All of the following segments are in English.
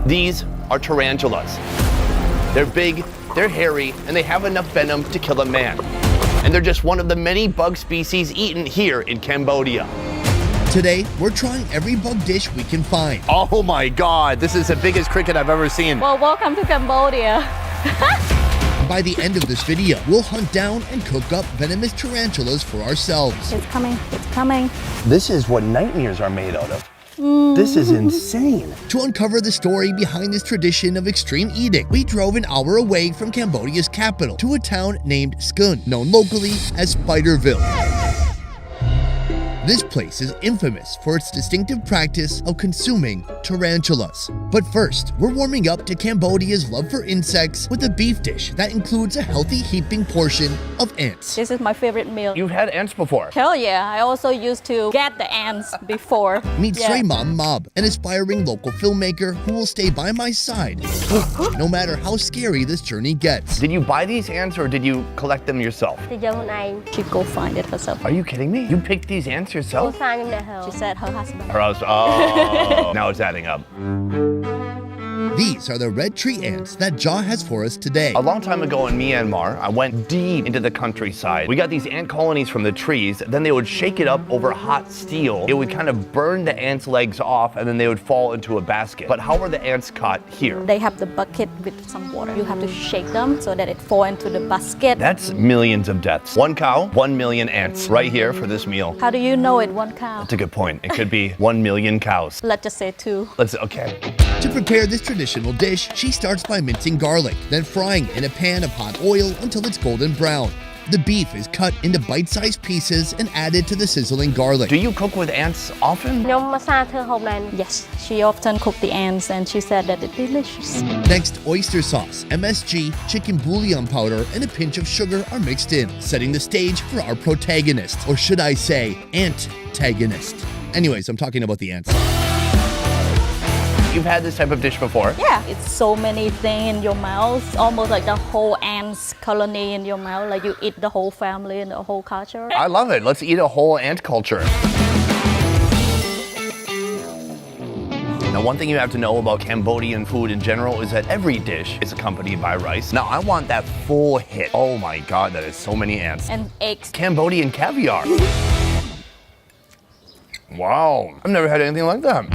These are tarantulas. They're big, they're hairy, and they have enough venom to kill a man. And they're just one of the many bug species eaten here in Cambodia. Today, we're trying every bug dish we can find. Oh my God, this is the biggest cricket I've ever seen. Well, welcome to Cambodia. By the end of this video, we'll hunt down and cook up venomous tarantulas for ourselves. It's coming, it's coming. This is what nightmares are made out of. This is insane. To uncover the story behind this tradition of extreme eating, we drove an hour away from Cambodia's capital to a town named Skun, known locally as Spiderville. This place is infamous for its distinctive practice of consuming tarantulas. But first, we're warming up to Cambodia's love for insects with a beef dish that includes a healthy heaping portion of ants. This is my favorite meal. You've had ants before? Hell yeah, I also used to get the ants before. Meet Sreymam Mob, an aspiring local filmmaker who will stay by my side no matter how scary this journey gets. Did you buy these ants or did you collect them yourself? She go find it herself. Are you kidding me? You picked these ants yourself? She said her husband. Or else, oh, now it's adding up. These are the red tree ants that Jaw has for us today. A long time ago in Myanmar, I went deep into the countryside. We got these ant colonies from the trees, then they would shake it up over hot steel. It would kind of burn the ants' legs off and then they would fall into a basket. But how are the ants caught here? They have the bucket with some water. You have to shake them so that it fall into the basket. That's millions of deaths. One cow, 1 million ants right here for this meal. How do you know it, one cow? That's a good point. It could be 1 million cows. Let's just say 2. Okay. To prepare this traditional dish, she starts by mincing garlic, then frying in a pan of hot oil until it's golden brown. The beef is cut into bite-sized pieces and added to the sizzling garlic. Do you cook with ants often? Yes, she often cooked the ants and she said that it's delicious. Next, oyster sauce, MSG, chicken bouillon powder, and a pinch of sugar are mixed in, setting the stage for our protagonist, or should I say, ant-tagonist. Anyways, I'm talking about the ants. You've had this type of dish before? Yeah, it's so many things in your mouth, almost like the whole ants colony in your mouth, like you eat the whole family and the whole culture. I love it. Let's eat a whole ant culture. Now, one thing you have to know about Cambodian food in general is that every dish is accompanied by rice. Now, I want that full hit. Oh my God, that is so many ants. And eggs. Cambodian caviar. Wow, I've never had anything like that.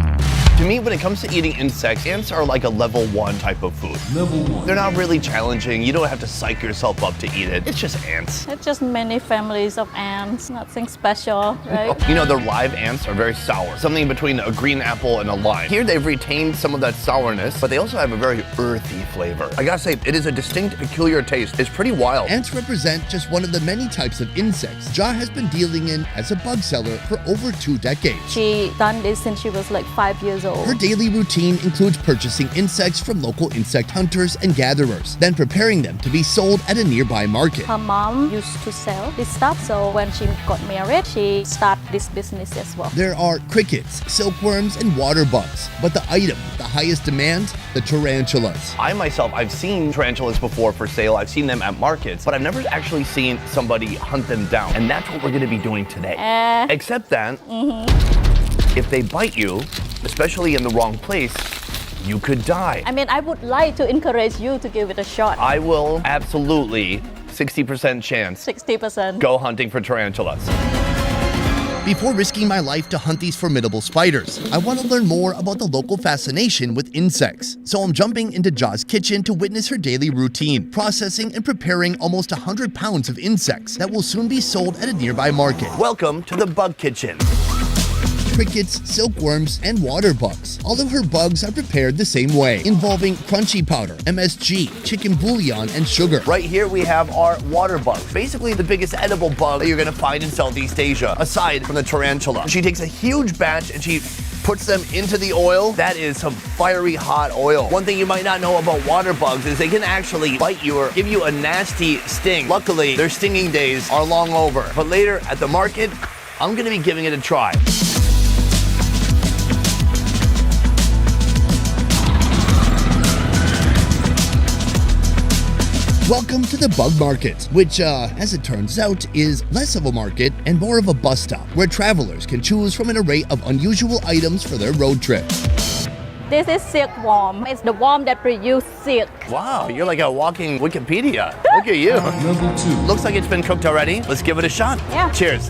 To me, when it comes to eating insects, ants are like a level 1 type of food. Level 1. They're not really challenging. You don't have to psych yourself up to eat it. It's just ants. It's just many families of ants, nothing special, right? You know, the live ants are very sour. Something between a green apple and a lime. Here, they've retained some of that sourness, but they also have a very earthy flavor. I gotta say, it is a distinct, peculiar taste. It's pretty wild. Ants represent just one of the many types of insects Jaw has been dealing in as a bug seller for over 2 decades. She done this since she was like 5 years old. Her daily routine includes purchasing insects from local insect hunters and gatherers, then preparing them to be sold at a nearby market. Her mom used to sell this stuff, so when she got married, she started this business as well. There are crickets, silkworms, and water bugs, but the item with the highest demand, the tarantulas. I myself, I've seen tarantulas before for sale. I've seen them at markets, but I've never actually seen somebody hunt them down. And that's what we're gonna be doing today. Except that, if they bite you, especially in the wrong place, you could die. I mean, I would like to encourage you to give it a shot. I will absolutely, 60% chance, 60%. go hunting for tarantulas. Before risking my life to hunt these formidable spiders, I want to learn more about the local fascination with insects. So I'm jumping into Jaw's kitchen to witness her daily routine, processing and preparing almost 100 pounds of insects that will soon be sold at a nearby market. Welcome to the bug kitchen. Crickets, silkworms, and water bugs. All of her bugs are prepared the same way, involving crunchy powder, MSG, chicken bouillon, and sugar. Right here we have our water bug, basically the biggest edible bug that you're gonna find in Southeast Asia, aside from the tarantula. She takes a huge batch and she puts them into the oil. That is some fiery hot oil. One thing you might not know about water bugs is they can actually bite you or give you a nasty sting. Luckily, their stinging days are long over. But later at the market, I'm gonna be giving it a try. Welcome to the bug market, which, as it turns out, is less of a market and more of a bus stop where travelers can choose from an array of unusual items for their road trip. This is silkworm. It's the worm that produce silk. Wow, you're like a walking Wikipedia. Look at you. Number 2. Looks like it's been cooked already. Let's give it a shot. Yeah. Cheers.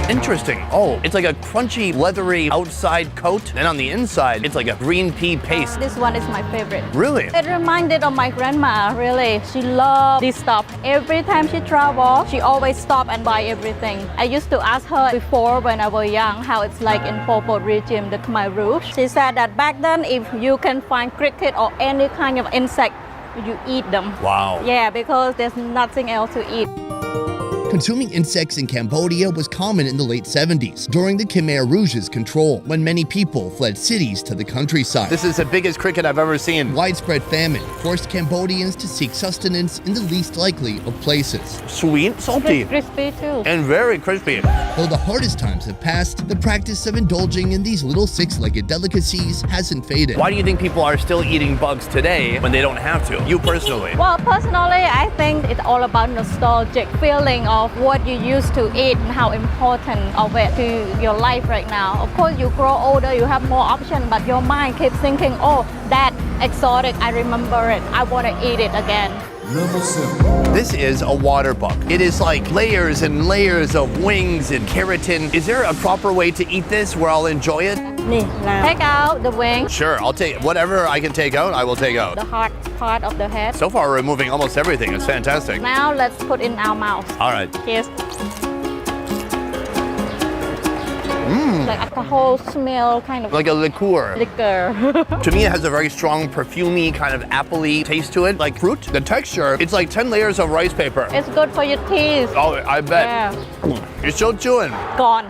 Interesting. Oh, it's like a crunchy, leathery outside coat. And on the inside, it's like a green pea paste. This one is my favorite. Really? It reminded of my grandma, really. She loved this stuff. Every time she travel, she always stop and buy everything. I used to ask her before when I was young how it's like in Pol Pot regime, the Khmer Rouge. She said that back then, if you can find cricket or any kind of insect, you eat them. Wow. Yeah, because there's nothing else to eat. Consuming insects in Cambodia was common in the late 70s, during the Khmer Rouge's control, when many people fled cities to the countryside. This is the biggest cricket I've ever seen. Widespread famine forced Cambodians to seek sustenance in the least likely of places. Sweet, salty, Crispy too. and very crispy. Though the hardest times have passed, the practice of indulging in these little six-legged delicacies hasn't faded. Why do you think people are still eating bugs today when they don't have to? You personally. Well, personally, I think it's all about nostalgic feeling of what you used to eat and how important of it to your life right now. Of course, you grow older, you have more options, but your mind keeps thinking, oh, that exotic, I remember it, I want to eat it again. Number 7. This is a water bug. It is like layers and layers of wings and keratin. Is there a proper way to eat this where I'll enjoy it? Take out the wing, Sure, I'll take whatever I can take out, I will take out. the hard part of the head. So far, we're removing almost everything. It's fantastic. Now let's put in our mouth. All right. Cheers. Like a whole smell, kind of Like a liqueur. liquor. To me, it has a very strong, perfumey, kind of appley taste to it, like fruit. The texture, it's like 10 layers of rice paper. It's good for your teeth. Oh, I bet. Yeah. You're still chewing. Gone.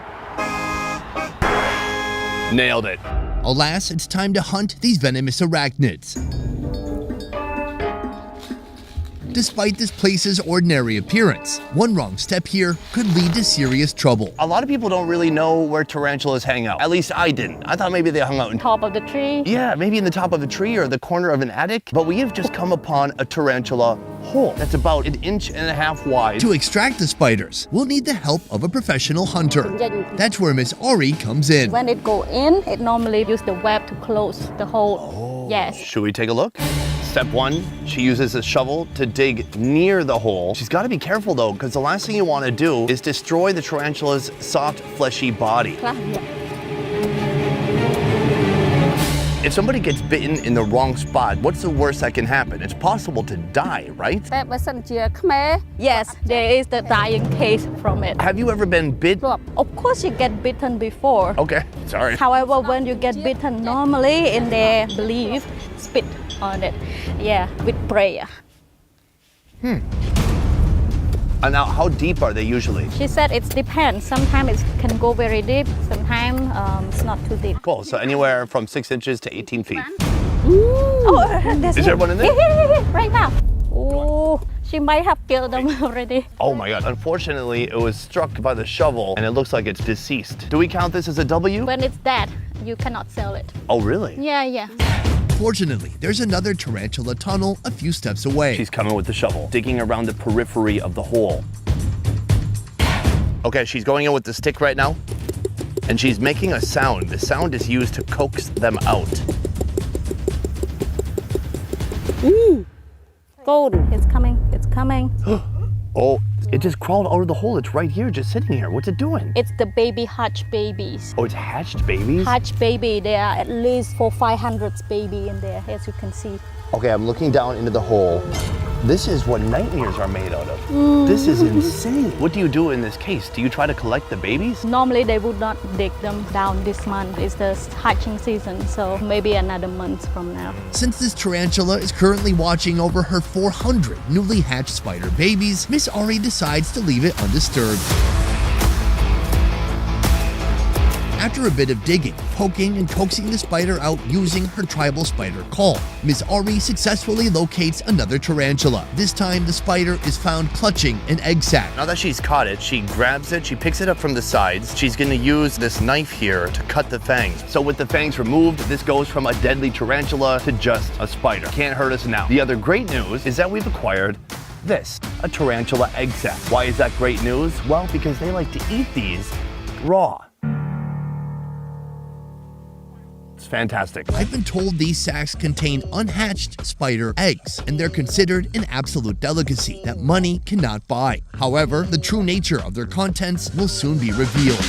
Nailed it. Alas, it's time to hunt these venomous arachnids. Despite this place's ordinary appearance, one wrong step here could lead to serious trouble. A lot of people don't really know where tarantulas hang out. At least I didn't. I thought maybe they hung out in Top of the tree. yeah, maybe in the top of a tree or the corner of an attic. But we have just come upon a tarantula hole that's about 1.5 inches wide. To extract the spiders, we'll need the help of a professional hunter. That's where Miss Ari comes in. When it go in, it normally use the web to close the hole. Yes. Should we take a look? Step 1, she uses a shovel to dig near the hole. She's got to be careful though, because the last thing you want to do is destroy the tarantula's soft, fleshy body. If somebody gets bitten in the wrong spot, what's the worst that can happen? It's possible to die, right? Yes, there is the dying case from it. Have you ever been bit? Of course, you get bitten before. Okay, sorry. However, when you get bitten, normally in their belief, spit on it. Yeah, with prayer. And now, how deep are they usually? She said it depends. Sometimes it can go very deep. Sometimes it's not too deep. Cool, so anywhere from 6 inches to 18 feet. Oh, there's Is there one in there? right now. Oh, she might have killed them already. Oh my God. Unfortunately, it was struck by the shovel and it looks like it's deceased. Do we count this as a W? When it's dead, you cannot sell it. Oh, really? Yeah. Fortunately, there's another tarantula tunnel a few steps away. She's coming with the shovel, digging around the periphery of the hole. Okay, she's going in with the stick right now, and she's making a sound. The sound is used to coax them out. Golden. It's coming. Oh, it just crawled out of the hole. It's right here, just sitting here. What's it doing? It's the baby hatch babies. Oh, it's hatched babies? Hatch baby, there are at least 400-500 baby in there, as you can see. Okay, I'm looking down into the hole. This is what nightmares are made out of. This is insane. What do you do in this case? Do you try to collect the babies? Normally they would not dig them down this month. It's the hatching season, so maybe another month from now. Since this tarantula is currently watching over her 400 newly hatched spider babies, Miss Ari decides to leave it undisturbed. After a bit of digging, poking, and coaxing the spider out using her tribal spider call, Miss Ari successfully locates another tarantula. This time, the spider is found clutching an egg sac. Now that she's caught it, she grabs it, she picks it up from the sides. She's gonna use this knife here to cut the fangs. So with the fangs removed, this goes from a deadly tarantula to just a spider. Can't hurt us now. The other great news is that we've acquired this, a tarantula egg sac. Why is that great news? Well, because they like to eat these raw. ๆ This is the baby hatch babies. โอ้ this is insane. What do you do in this case? Do you try to collect the babies? Normally they would not dig them down this month. It's the hatching season, so maybe another month from now. fantastic. I've been told these sacks contain unhatched spider eggs, and they're considered an absolute delicacy that money cannot buy. However, the true nature of their contents will soon be revealed.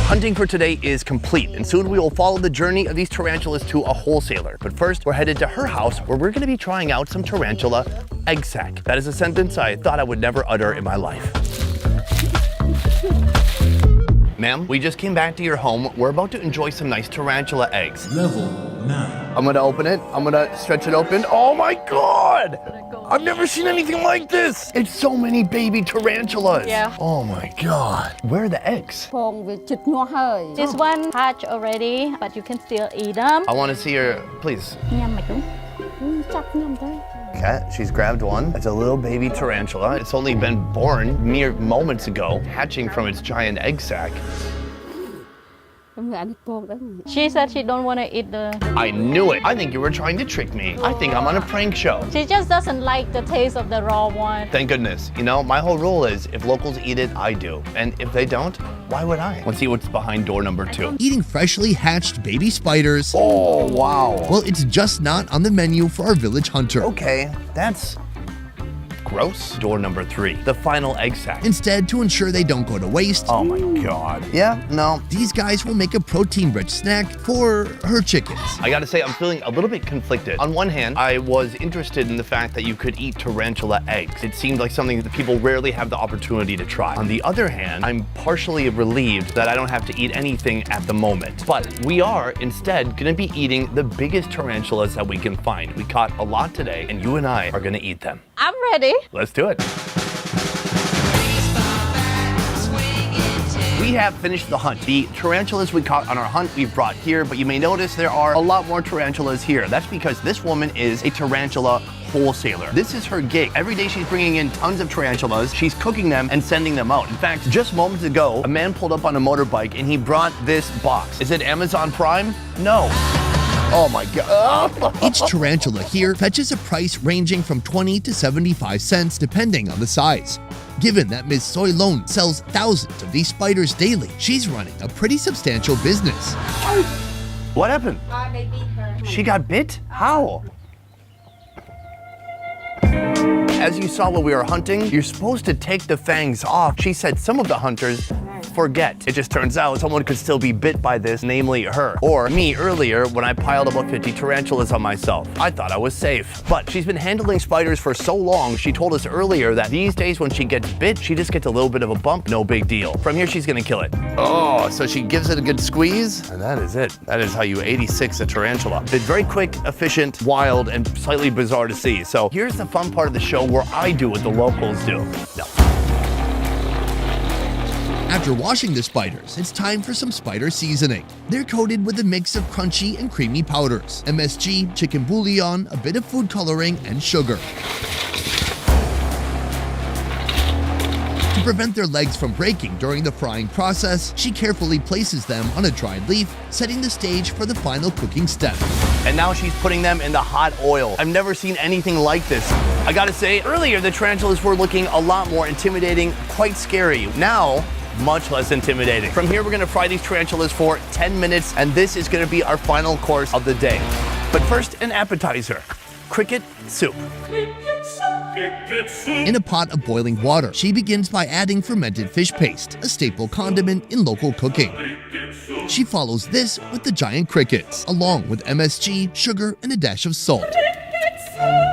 Hunting for today is complete, and soon we will follow the journey of these tarantulas to a wholesaler. But first, we're headed to her house where we're gonna be trying out some tarantula egg sack. That is a sentence I thought I would never utter in my life. Ma'am, we just came back to your home. We're about to enjoy some nice tarantula eggs. Level 9. I'm gonna open it. I'm gonna stretch it open. Oh my God! I've never seen anything like this. It's so many baby tarantulas. Yeah. Oh my God. Where are the eggs? This one hatched already, but you can still eat them. I wanna see her, please. Nhâm mà chúng. Okay, she's grabbed one. It's a little baby tarantula. It's only been born mere moments ago, hatching from its giant egg sac. She said she don't want to eat the... I knew it. I think you were trying to trick me. I think I'm on a prank show. She just doesn't like the taste of the raw one. Thank goodness. You know, my whole rule is if locals eat it, I do. And if they don't, why would I? Let's see what's behind door number 2. Eating freshly hatched baby spiders. Oh, wow. Well, it's just not on the menu for our village hunter. Okay, that's gross. Door number 3, the final egg sac. Instead, to ensure they don't go to waste, Oh my God. Yeah, no. these guys will make a protein-rich snack for her chickens. I gotta say, I'm feeling a little bit conflicted. On one hand, I was interested in the fact that you could eat tarantula eggs. It seemed like something that people rarely have the opportunity to try. On the other hand, I'm partially relieved that I don't have to eat anything at the moment. But we are instead gonna be eating the biggest tarantulas that we can find. We caught a lot today, and you and I are gonna eat them. I'm ready. Let's do it. We have finished the hunt. The tarantulas we caught on our hunt we've brought here, but you may notice there are a lot more tarantulas here. That's because this woman is a tarantula wholesaler. This is her gig. Every day she's bringing in tons of tarantulas, she's cooking them and sending them out. In fact, just moments ago, a man pulled up on a motorbike and he brought this box. Is it Amazon Prime? No. Oh my God. Each tarantula here fetches a price ranging from 20 to 75 cents depending on the size. Given that Ms. Soy Lone sells thousands of these spiders daily, she's running a pretty substantial business. What happened? They beat her. She got bit? How? As you saw when we were hunting, you're supposed to take the fangs off. She said some of the hunters forget. It just turns out someone could still be bit by this, namely her. Or me earlier when I piled about 50 tarantulas on myself. I thought I was safe. But she's been handling spiders for so long, she told us earlier that these days when she gets bit, she just gets a little bit of a bump, no big deal. From here, she's gonna kill it. Oh, so she gives it a good squeeze, and that is it. That is how you 86 a tarantula. It's very quick, efficient, wild, and slightly bizarre to see. So here's the fun part of the show where I do what the locals do. No. After washing the spiders, it's time for some spider seasoning. They're coated with a mix of crunchy and creamy powders, MSG, chicken bouillon, a bit of food coloring, and sugar. To prevent their legs from breaking during the frying process, she carefully places them on a dried leaf, setting the stage for the final cooking step. And now she's putting them in the hot oil. I've never seen anything like this. I gotta say, earlier the tarantulas were looking a lot more intimidating, quite scary. Now, much less intimidating. From here, we're gonna fry these tarantulas for 10 minutes, and this is gonna be our final course of the day. But first, an appetizer, cricket soup. In a pot of boiling water, she begins by adding fermented fish paste, a staple condiment in local cooking. She follows this with the giant crickets, along with MSG, sugar, and a dash of salt.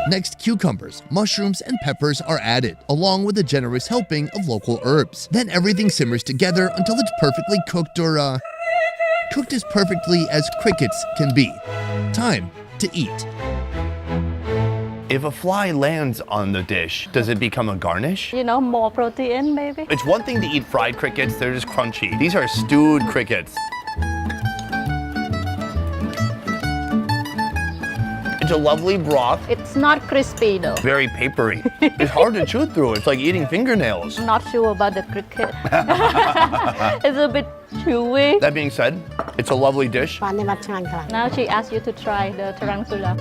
Next, cucumbers, mushrooms, and peppers are added, along with a generous helping of local herbs. Then everything simmers together until it's perfectly cooked or, cooked as perfectly as crickets can be. Time to eat. If a fly lands on the dish, does it become a garnish? You know, more protein maybe. It's one thing to eat fried crickets, they're just crunchy. These are stewed crickets. It's a lovely broth. It's not crispy though. Very papery. It's hard to chew through. It's like eating fingernails. I'm not sure about the cricket. It's a bit chewy. That being said, it's a lovely dish. Now she asks you to try the tarantula.